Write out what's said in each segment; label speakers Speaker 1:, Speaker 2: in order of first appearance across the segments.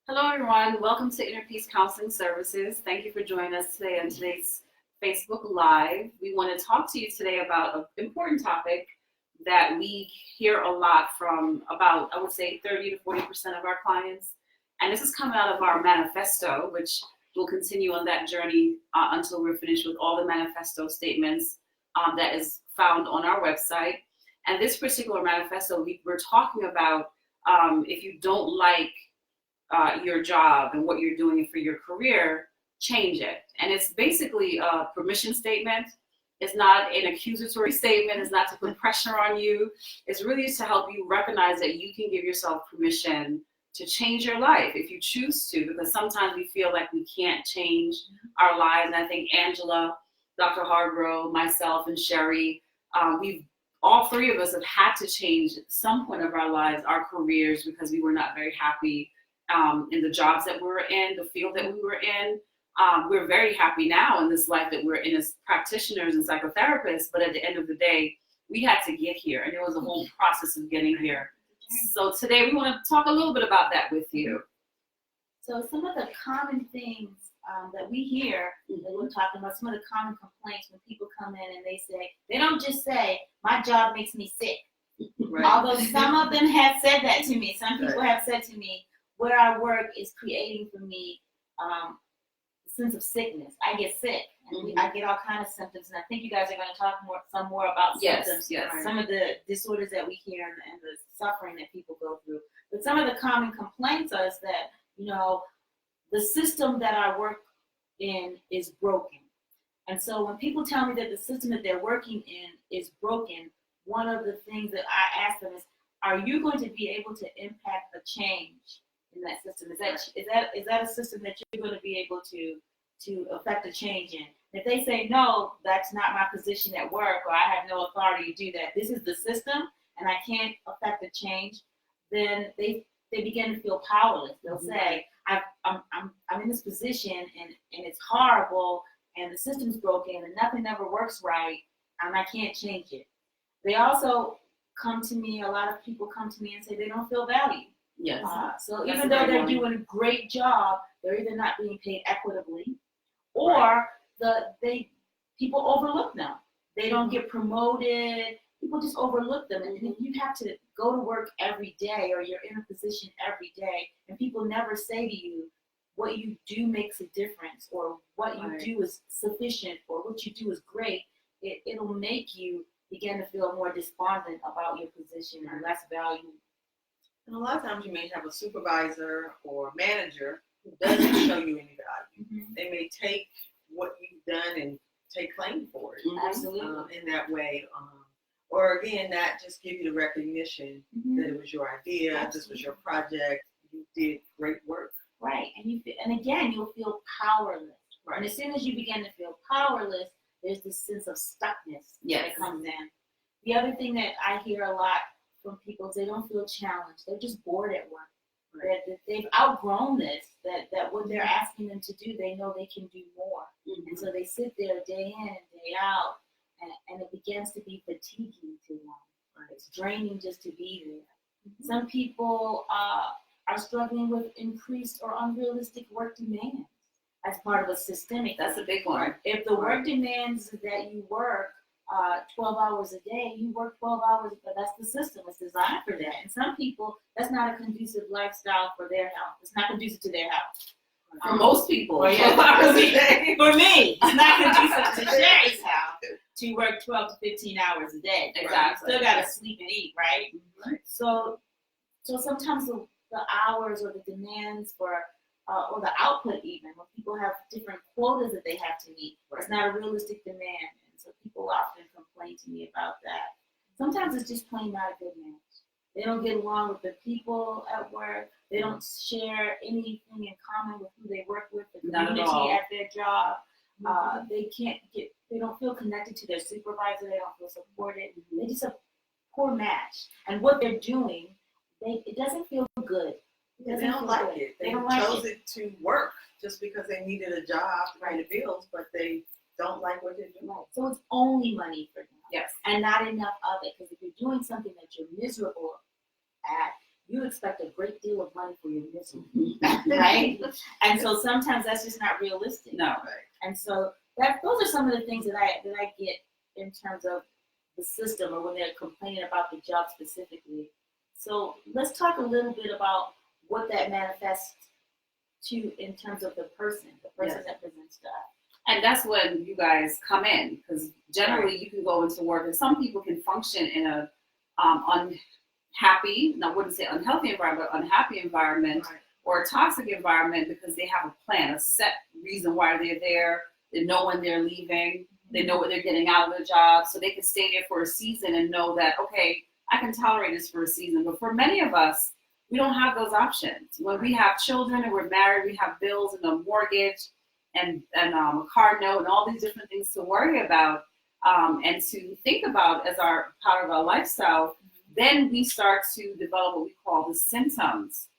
Speaker 1: Hello, everyone. Welcome to Inner Peace Counseling Services. Thank you for joining us today on today's Facebook Live. We want to talk to you today about an important topic that we hear a lot from about, I would say, 30 to 40% of our clients. And this is coming out of our manifesto, which will continue on that journey until we're finished with all the manifesto statements that is found on our website. And this particular manifesto, we're talking about if you don't like your job and what you're doing for your career, change it. And it's basically a permission statement. It's not an accusatory statement. It's not to put pressure on you. It's really to help you recognize that you can give yourself permission to change your life if you choose to, because sometimes we feel like we can't change our lives. And I think Angela, Dr. Hargrove, myself, and Sherry, all three of us have had to change at some point of our lives, our careers, because we were not very happy in the jobs that we were in, the field that we were in. We're very happy now in this life that we're in as practitioners and psychotherapists, but at the end of the day, we had to get here, and it was a whole process of getting here. So today we want to talk a little bit about that with you.
Speaker 2: So some of the common things that we hear, that we're talking about, some of the common complaints when people come in and they don't just say, my job makes me sick. Right. Although some of them have said that to me. Some people have said to me, where I work is creating for me a sense of sickness. I get sick, and I get all kinds of symptoms. And I think you guys are going to talk some more about symptoms.
Speaker 1: Yes.
Speaker 2: Some of the disorders that we hear and the suffering that people go through. But some of the common complaints are that, the system that I work in is broken. And so when people tell me that the system that they're working in is broken, one of the things that I ask them is, are you going to be able to impact a change in that system? Is that a system that you're going to be able to affect a change in? If they say, no, that's not my position at work, or I have no authority to do that, this is the system and I can't affect a change, then they begin to feel powerless. They'll say, I'm in this position and it's horrible and the system's broken and nothing ever works right and I can't change it. They also come to me, a lot of people come to me and say they don't feel valued.
Speaker 1: Yes.
Speaker 2: So even though they're doing a great job, they're either not being paid equitably, or people overlook them. They don't get promoted. People just overlook them. And if you have to go to work every day, or you're in a position every day, and people never say to you, what you do makes a difference, or what you do is sufficient, or what you do is great, it'll make you begin to feel more despondent about your position or less valued.
Speaker 3: And a lot of times you may have a supervisor or manager who doesn't show you any value. They may take what you've done and take claim for it.
Speaker 2: Absolutely.
Speaker 3: In that way. Or again, not just give you the recognition that it was your idea, this was your project, you did great work.
Speaker 2: Right. And again, you'll feel powerless. Right. And as soon as you begin to feel powerless, there's this sense of stuckness that comes in. The other thing that I hear a lot from people is they don't feel challenged. They're just bored at work. Right. That they've outgrown this, that what they're asking them to do, they know they can do more. And so they sit there day in and day out, and it begins to be fatiguing to them. Right. It's draining just to be there. Some people are struggling with increased or unrealistic work demands as part of a systemic.
Speaker 1: That's a big one.
Speaker 2: If the work demands that you work 12 hours a day, you work 12 hours, but that's the system. It's designed for that. And some people, that's not a conducive lifestyle for their health. It's not conducive to their health.
Speaker 1: For most people.
Speaker 2: For me, it's not conducive to Sherry's health to work 12 to 15 hours a day.
Speaker 1: Exactly.
Speaker 2: Still got to sleep and eat, right? So sometimes the hours or the demands for or the output, even when people have different quotas that they have to meet, it's not a realistic demand. And so people often complain to me about that. Sometimes it's just plain not a good match. They don't get along with the people at work. They don't share anything in common with who they work with, the community at their job. They don't feel connected to their supervisor. They don't feel supported. They just a poor match. And what they're doing, it doesn't feel good.
Speaker 3: They don't like it. They chose it to work just because they needed a job to pay the bills, but they don't like what they're doing.
Speaker 2: Right. So it's only money for them.
Speaker 1: Yes.
Speaker 2: And not enough of it. Because if you're doing something that you're miserable at, you expect a great deal of money for your misery, right? And so sometimes that's just not realistic.
Speaker 1: No.
Speaker 3: Right.
Speaker 2: And so those are some of the things that I get in terms of the system, or when they're complaining about the job specifically. So let's talk a little bit about what that manifests to in terms of the person
Speaker 3: Yes.
Speaker 2: that presents to us.
Speaker 1: And that's when you guys come in, because generally you can go into work, and some people can function in a unhappy, I wouldn't say unhealthy environment, but unhappy environment
Speaker 3: Right.
Speaker 1: or a toxic environment because they have a plan, a set reason why they're there. They know when they're leaving. They know what they're getting out of the job, so they can stay there for a season and know that, okay, I can tolerate this for a season. But for many of us, we don't have those options. When we have children and we're married, we have bills and a mortgage and a car note and all these different things to worry about and to think about as our part of our lifestyle. Then we start to develop what we call the symptoms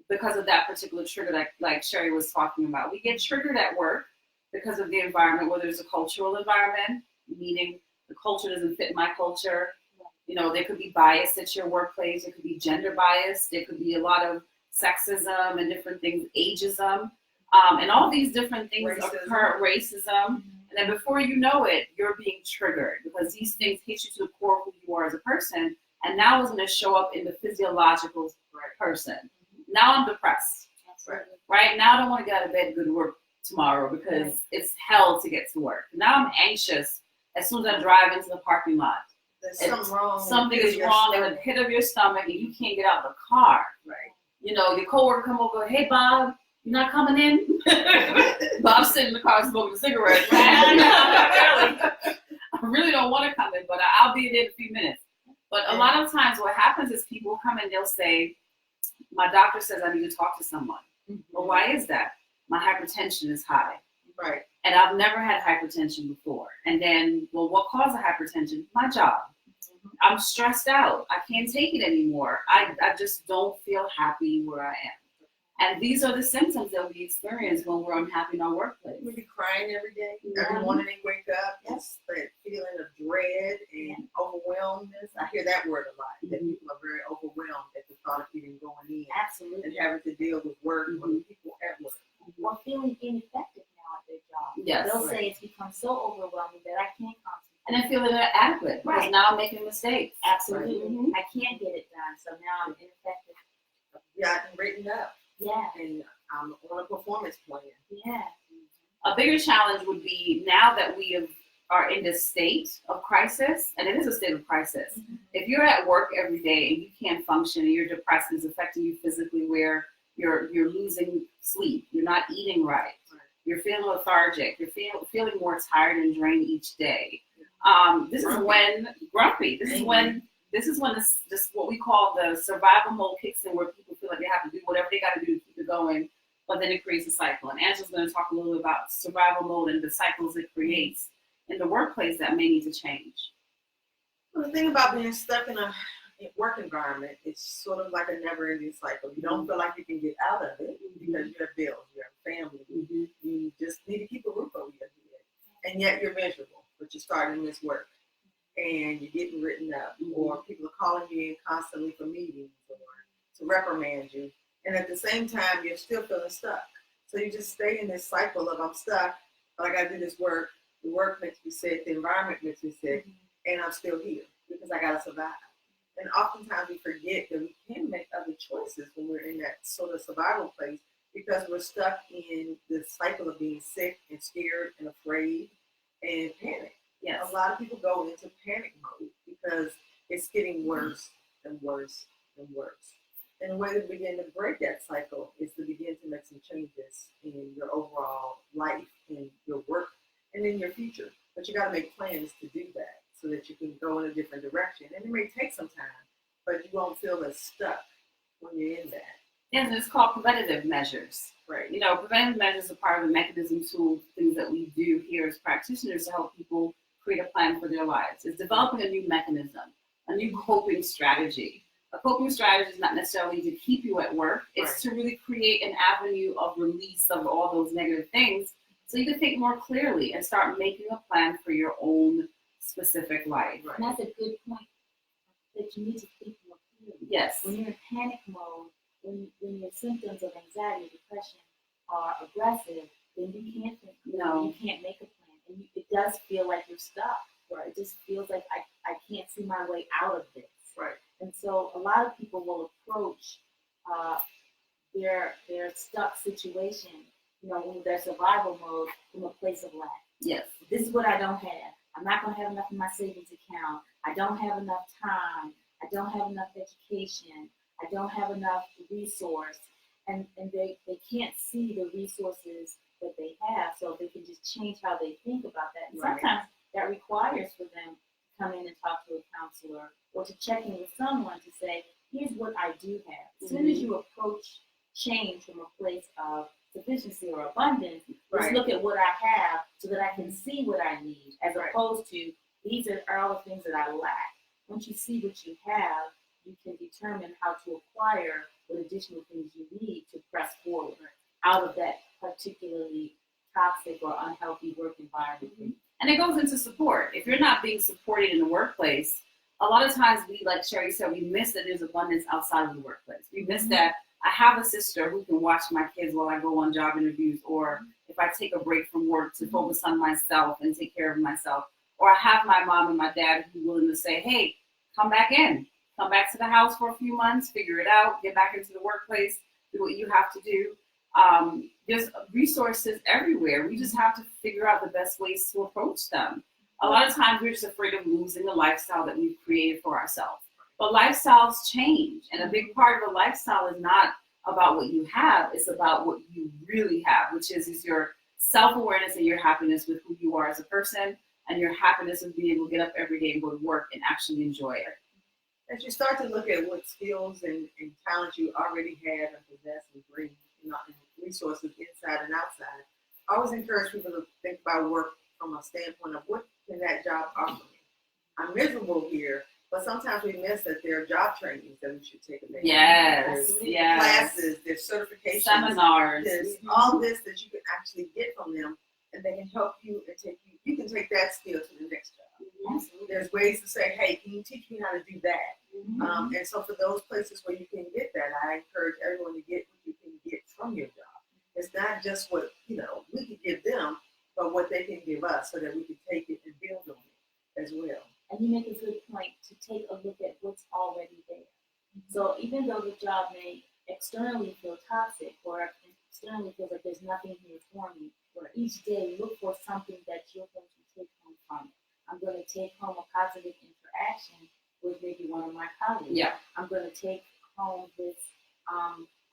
Speaker 1: because of that particular trigger that, like Sherry was talking about. We get triggered at work because of the environment, whether it's a cultural environment, meaning the culture doesn't fit my culture. You know, there could be bias at your workplace. There could be gender bias. There could be a lot of sexism and different things, ageism, and all these different things occur, racism. And then before you know it, you're being triggered because these things hit you to the core of who you are as a person. And now it's going to show up in the physiological person. Now I'm depressed. Right? Now I don't want to get out of bed and go to work tomorrow because it's hell to get to work. Now I'm anxious as soon as I drive into the parking lot.
Speaker 3: There's something wrong.
Speaker 1: Something is wrong in the pit of your stomach and you can't get out of the car.
Speaker 3: Right.
Speaker 1: You know, your coworker come over, hey Bob, you're not coming in? Bob's sitting in the car smoking a cigarette. I really don't want to come in, but I'll be there in a few minutes. But a lot of times what happens is people come in, they'll say, my doctor says I need to talk to someone. Well, why is that? My hypertension is high.
Speaker 3: Right.
Speaker 1: And I've never had hypertension before. And then, well, what caused the hypertension? My job. I'm stressed out. I can't take it anymore. I just don't feel happy where I am. And these are the symptoms that we experience when we're unhappy in our workplace.
Speaker 3: We be crying every day. Every morning they wake up. Yes, that feeling of dread and overwhelmness. I hear that word a lot. That people are very overwhelmed at the thought of even going in
Speaker 2: Absolutely.
Speaker 3: and having to deal with work or the people at work.
Speaker 2: Or feeling ineffective now at their job.
Speaker 1: Yes.
Speaker 2: They'll say it's become so overwhelming that I can't concentrate.
Speaker 1: And then feeling inadequate because
Speaker 2: Right.
Speaker 1: now I'm making mistakes.
Speaker 2: Absolutely.
Speaker 1: Mhm.
Speaker 2: I can't get it done, so now I'm ineffective.
Speaker 3: Gotten written up
Speaker 2: Yeah.
Speaker 3: and I'm on a performance plan.
Speaker 2: Yeah.
Speaker 1: A bigger challenge would be now that are in this state of crisis, and it is a state of crisis. If you're at work every day and you can't function and you're depressed, it's affecting you physically where you're losing sleep, you're not eating right, you're feeling lethargic, you're feeling more tired and drained each day. This is when grumpy. This is when this what we call the survival mode kicks in, where people feel like they have to do whatever they got to do to keep it going, but then it creates a cycle. And Angela's going to talk a little bit about survival mode and the cycles it creates in the workplace that may need to change.
Speaker 3: Well, the thing about being stuck in a work environment, it's sort of like a never-ending cycle. You don't feel like you can get out of it because you have bills, you have family, you just need to keep a roof over your head, and yet you're miserable, but you're starting this work, and you're getting written up, or people are calling you in constantly for meetings or to reprimand you, and at the same time you're still feeling stuck. So you just stay in this cycle of I'm stuck, but I got to do this work. The work makes me sick, the environment makes me sick, and I'm still here because I got to survive. And oftentimes we forget that we can make other choices when we're in that sort of survival place because we're stuck in the cycle of being sick and scared and afraid and panic.
Speaker 1: Yes.
Speaker 3: A lot of people go into panic mode because it's getting worse and worse and worse. And the way to begin to break that cycle is to begin to make some changes in your overall life, in your work, and in your future. But you got to make plans to do that so that you can go in a different direction. And it may take some time, but you won't feel as stuck when you're in that.
Speaker 1: And it's called preventative measures.
Speaker 3: Right.
Speaker 1: You know, preventative measures are part of the mechanism tool, things that we do here as practitioners to help people create a plan for their lives. It's developing a new mechanism, a new coping strategy. A coping strategy is not necessarily to keep you at work. It's to really create an avenue of release of all those negative things so you can think more clearly and start making a plan for your own specific life.
Speaker 3: Right.
Speaker 2: And that's a good point, that you need to think more clearly.
Speaker 1: Yes.
Speaker 2: When you're in panic mode, when your symptoms of anxiety or depression are aggressive, then you can't think clearly,
Speaker 1: No.
Speaker 2: you can't make a plan, and it does feel like you're stuck. Right. It just feels like I can't see my way out of this.
Speaker 3: Right.
Speaker 2: And so a lot of people will approach their stuck situation, when their survival mode from a place of lack.
Speaker 1: Yes.
Speaker 2: This is what I don't have. I'm not going to have enough in my savings account. I don't have enough time. I don't have enough education. I don't have enough resource. And they can't see the resources that they have, so they can just change how they think about that. And
Speaker 3: Right.
Speaker 2: sometimes that requires for them to come in and talk to a counselor or to check in with someone to say, here's what I do have. As soon as you approach change from a place of sufficiency or abundance, let's
Speaker 3: Right.
Speaker 2: look at what I have so that I can see what I need, as
Speaker 3: Right.
Speaker 2: opposed to these are all the things that I lack. Once you see what you have, you can determine how to acquire what additional things you need to press forward out of that particularly toxic or unhealthy work environment.
Speaker 1: And it goes into support. If you're not being supported in the workplace, a lot of times we, like Sherry said, we miss that there's abundance outside of the workplace. We miss that I have a sister who can watch my kids while I go on job interviews, or if I take a break from work to focus on myself and take care of myself. Or I have my mom and my dad who are willing to say, hey, come back in. Come back to the house for a few months, figure it out, get back into the workplace, do what you have to do. There's resources everywhere. We just have to figure out the best ways to approach them. A lot of times we're just afraid of losing the lifestyle that we've created for ourselves. But lifestyles change. And a big part of a lifestyle is not about what you have, it's about what you really have, which is your self-awareness and your happiness with who you are as a person, and your happiness of being able to get up every day and go to work and actually enjoy it.
Speaker 3: As you start to look at what skills and talents you already have and possess and bring, and resources inside and outside, I always encourage people to think about work from a standpoint of what can that job offer me. I'm miserable here, but sometimes we miss that there are job trainings that we should take advantage of.
Speaker 1: Yes,
Speaker 3: There's
Speaker 1: yes.
Speaker 3: classes, there's certifications,
Speaker 1: Seminars.
Speaker 3: there's all this that you can actually get from them, and they can help you and you can take that skill to the next job. There's ways to say, hey, can you teach me how to do that? And so for those places where you can get that, I encourage everyone to get what you can get from your job. It's not just what, we can give them, but what they can give us so that we can take it and build on it as well.
Speaker 2: And you make a good point to take a look at what's already there. So even though the job may externally feel toxic or externally feel like there's nothing here for me, each day look for something that you're going to take home from it. I'm going to take home a positive interaction with maybe one of my colleagues.
Speaker 1: Yeah.
Speaker 2: I'm going to take home this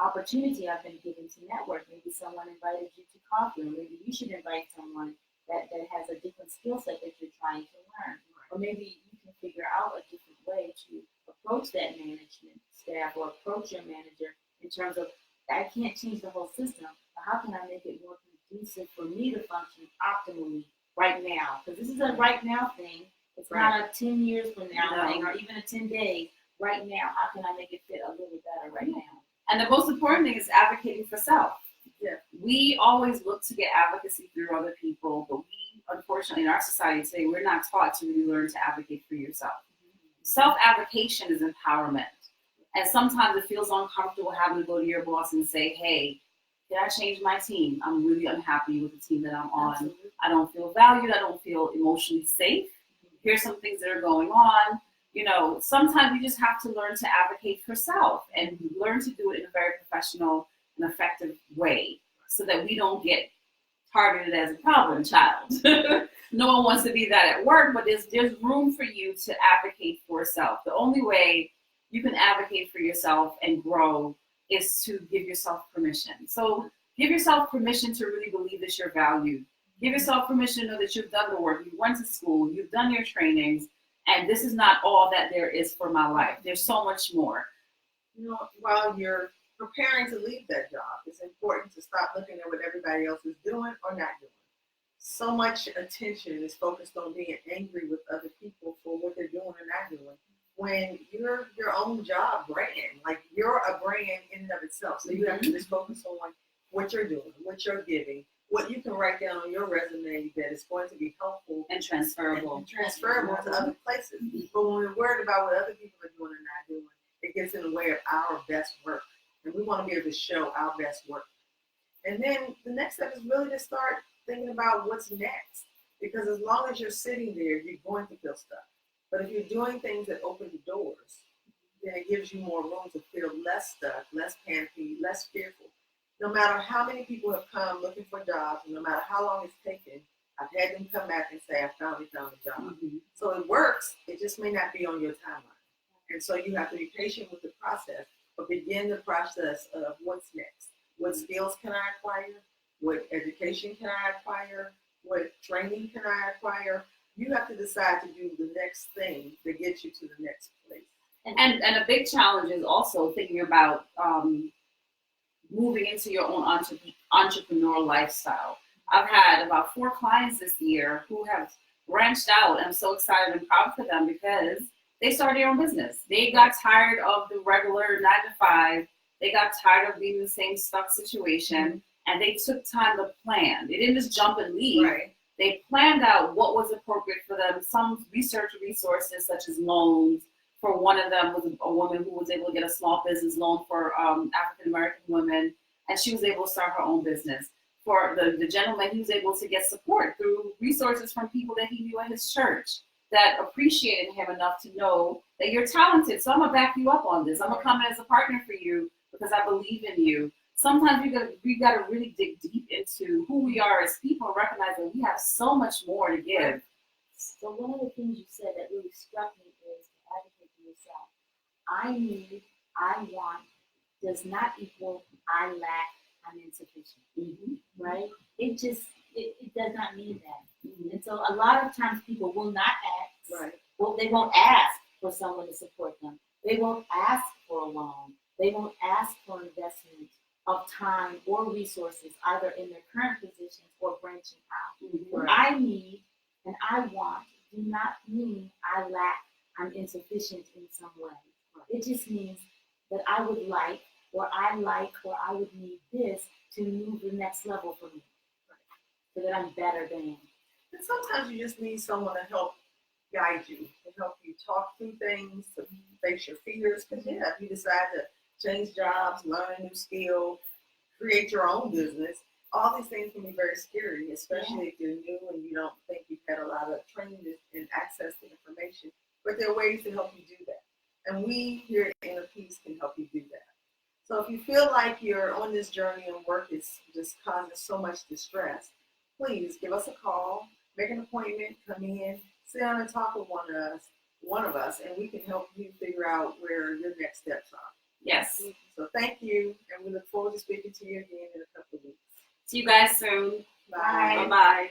Speaker 2: opportunity I've been given to network. Maybe someone invited you to coffee, or maybe you should invite someone that has a different skill set that you're trying to learn. Or maybe you can figure out a different way to approach that management staff or approach your manager in terms of, I can't change the whole system, but how can I make it more conducive for me to function optimally right now? Because this is a right now thing. It's not a 10 years from now thing, or even a 10 days. Right now, how can I make it fit a little better right now?
Speaker 1: And the most important thing is advocating for self.
Speaker 3: Yeah.
Speaker 1: We always look to get advocacy through other people, but we, unfortunately, in our society today, we're not taught to really learn to advocate for yourself. Self-advocation is empowerment. And sometimes it feels uncomfortable having to go to your boss and say, hey, can I change my team? I'm really unhappy with the team that I'm on.
Speaker 2: Absolutely.
Speaker 1: I don't feel valued. I don't feel emotionally safe. Here's some things that are going on. Sometimes you just have to learn to advocate for self and learn to do it in a very professional and effective way so that we don't get targeted as a problem child. No one wants to be that at work, but there's room for you to advocate for self. The only way you can advocate for yourself and grow is to give yourself permission. So give yourself permission to really believe that you're valued. Give yourself permission to know that you've done the work, you went to school, you've done your trainings, and this is not all that there is for my life. There's so much more.
Speaker 3: While you're preparing to leave that job, it's important to stop looking at what everybody else is doing or not doing. So much attention is focused on being angry with other people for what they're doing or not doing, when you're your own job brand. Like, you're a brand in and of itself. So you have to just focus on what you're doing, what you're giving, what you can write down on your resume that is going to be helpful
Speaker 1: And transferable.
Speaker 3: and transferable to other places. But when we're worried about what other people are doing and not doing, it gets in the way of our best work. And we want to be able to show our best work. And then the next step is really to start thinking about what's next. Because as long as you're sitting there, you're going to feel stuck. But if you're doing things that open the doors, then it gives you more room to feel less stuck, less panicky, less fearful. No matter how many people have come looking for jobs, and no matter how long it's taken, I've had them come back and say, I finally found a job. So it works, it just may not be on your timeline. And so you have to be patient with the process, but begin the process of what's next. What skills can I acquire? What education can I acquire? What training can I acquire? You have to decide to do the next thing that gets you to the next place.
Speaker 1: And a big challenge is also thinking about moving into your own entrepreneurial lifestyle. I've had about 4 clients this year who have branched out, and I'm so excited and proud for them because they started their own business. They got tired of the regular 9 to 5. They got tired of being in the same stuck situation, and they took time to plan. They didn't just jump and leave.
Speaker 3: Right.
Speaker 1: They planned out what was appropriate for them. Some research resources, such as loans. For one of them was a woman who was able to get a small business loan for African American women, and she was able to start her own business. For the gentleman, he was able to get support through resources from people that he knew at his church that appreciated him enough to know that you're talented. So I'm gonna back you up on this. I'm gonna come in as a partner for you because I believe in you. Sometimes we gotta really dig deep into who we are as people and recognize that we have so much more to give.
Speaker 2: So one of the things you said that really struck me is to advocate for yourself. I need, I want does not equal I lack, I'm insufficient. Right? It does not mean that. And so a lot of times people will not ask.
Speaker 3: Right.
Speaker 2: Well, they won't ask for someone to support them. They won't ask for a loan. They won't ask for investment of time or resources, either in their current positions or branching out. What I need and I want do not mean I lack, I'm insufficient in some way. It just means that I would like, or I would need this to move the next level for me, so that I'm better than.
Speaker 3: And sometimes you just need someone to help guide you, to help you talk through things, to face your fears. Because if you decide to change jobs, learn a new skill, create your own business, all these things can be very scary, especially if you're new and you don't think you've had a lot of training and access to information. But there are ways to help you do that. And we here at Inner Peace can help you do that. So if you feel like you're on this journey and work is just causing so much distress, please give us a call, make an appointment, come in, sit down and talk with one of us, and we can help you figure out where your next steps are.
Speaker 1: Yes.
Speaker 3: So thank you, and we look forward to speaking to you again in a couple of weeks.
Speaker 1: See you guys soon.
Speaker 3: Bye.
Speaker 1: Bye-bye.